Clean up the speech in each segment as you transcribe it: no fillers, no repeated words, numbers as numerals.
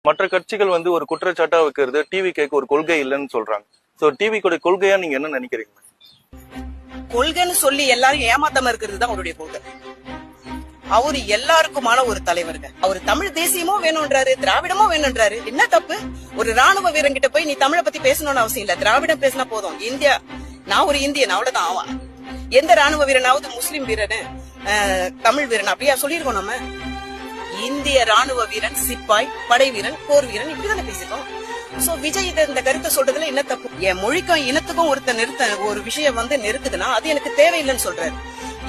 மற்ற கட்சிகள் வந்து ஒரு குற்றச்சாட்டா வைக்கிறது டிவிகேக்கு ஒரு கொள்கை இல்லைன்னு சொல்றாங்க. சோ டிவிக்கு கொள்கையா நீங்க என்ன நினைக்கிறீங்க? கொள்கைன்னு சொல்லி எல்லாரும் ஏமாத்தாம இருக்கிறது தான் அவருடைய கொள்கை. அவரு எல்லாருக்குமான ஒரு தலைவருங்க. அவரு தமிழ் தேசியமும் வேணும்ன்றாரு, திராவிடமும் வேணும்ன்றாரு. என்ன தப்பு? ஒரு ராணுவ வீரன் கிட்ட போய் நீ தமிழை பத்தி பேசணும்னு அவசியம் இல்ல, திராவிடம் பேசினா போதும். இந்தியா, நான் ஒரு இந்தியன், அவ்வளவுதான். ஆவா எந்த ராணுவ வீரனாவது முஸ்லிம் வீரனு தமிழ் வீரன் அப்படியா சொல்லிருக்கோம்? நம்ம இந்திய ராணுவ வீரன், சிப்பாய், படை வீரன், போர் வீரன், இப்படிதானே பேசிட்டோம். சோ விஜய் இந்த கருத்தை சொல்றதுல என்ன தப்பு? என் மொழிக்கும் இனத்துக்கும் ஒரு விஷயம் வந்து நெருக்குதுன்னா அது எனக்கு தேவையில்லைன்னு சொல்றாரு.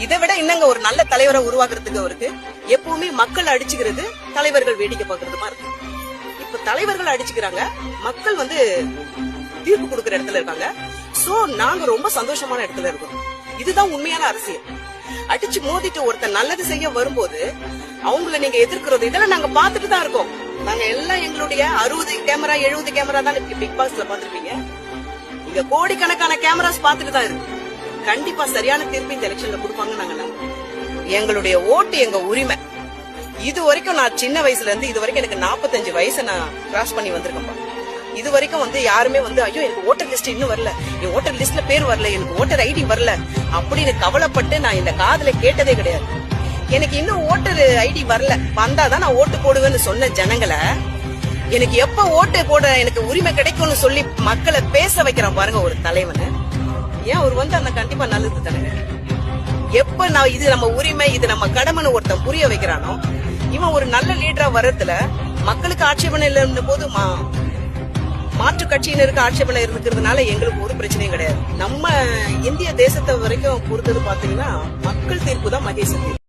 இதை விட இன்னங்க ஒரு நல்ல தலைவரை உருவாக்குறதுக்கு அவருக்கு எப்பவுமே மக்கள் அடிச்சுக்கிறது, தலைவர்கள் வேடிக்கை பாக்குறதுமா இருக்கு. இப்ப தலைவர்கள் அடிச்சுக்கிறாங்க, மக்கள் வந்து தீர்ப்பு கொடுக்கற இடத்துல இருக்காங்க. சோ நாங்க ரொம்ப சந்தோஷமான இடத்துல இருக்கோம். இதுதான் உண்மையான அரசியல். அடிச்சு மோதிட்டு ஒருத்தர் நல்லது செய்ய வரும்போது அவங்கள நீங்க எதிர்க்கிறது இதெல்லாம் நாங்க பாத்துட்டு தான் இருக்கோம். நாங்க எல்லாம் எங்களுடைய 60 கேமரா 70 கேமரா தான் பிக் பாஸ்ல பாத்துருப்பீங்க. இங்க கோடிக்கணக்கான கேமராஸ் பாத்துட்டு தான் இருக்கு. கண்டிப்பா சரியான தீர்ப்பு இந்த எலெக்ஷன்ல கொடுப்பாங்க. நாங்க எங்களுடைய ஓட்டு எங்க உரிமை. இது வரைக்கும் நான் சின்ன வயசுல இருந்து இது வரைக்கும் எனக்கு 45 வயசை நான் கிராஸ் பண்ணி வந்திருக்கேன். இது வரைக்கும் வந்து யாருமே வந்து ஐயோ எனக்கு ஓட்டர் லிஸ்ட் இன்னும் வரல, என் ஓட்டர் லிஸ்ட்ல பேர் வரல, எனக்கு ஓட்டர் ஐடி வரல அப்படின்னு கவலைப்பட்டு நான் இந்த காதுல கேட்டதே கிடையாது. எனக்கு இன்னும் ஓட்டர் ஐடி வரல, வந்தாதான் நான் ஓட்டு போடுவேன்னு சொன்ன ஜனங்களை எனக்கு எப்ப ஓட்டு போட எனக்கு உரிமை கிடைக்கும்னு சொல்லி மக்களை பேச வைக்கிறான் பாருங்க ஒரு தலைவனை. ஏன் அவர் வந்து அந்த கண்டிப்பா நல்லது தானே. எப்ப நான் இது நம்ம உரிமை, இது நம்ம கடமைன்னு ஒருத்தன் புரிய வைக்கிறானோ, இவன் ஒரு நல்ல லீடரா வர்றதுல மக்களுக்கு ஆட்சேபனை இல்லைன்னு போது மாற்று கட்சியினருக்கு ஆட்சேபனை இருக்கிறதுனால எங்களுக்கு ஒரு பிரச்சனையும் கிடையாது. நம்ம இந்திய தேசத்தை வரைக்கும் பொறுத்தது பாத்தீங்கன்னா மக்கள் தீர்ப்பு தான் மகேசன் தீர்ப்பு.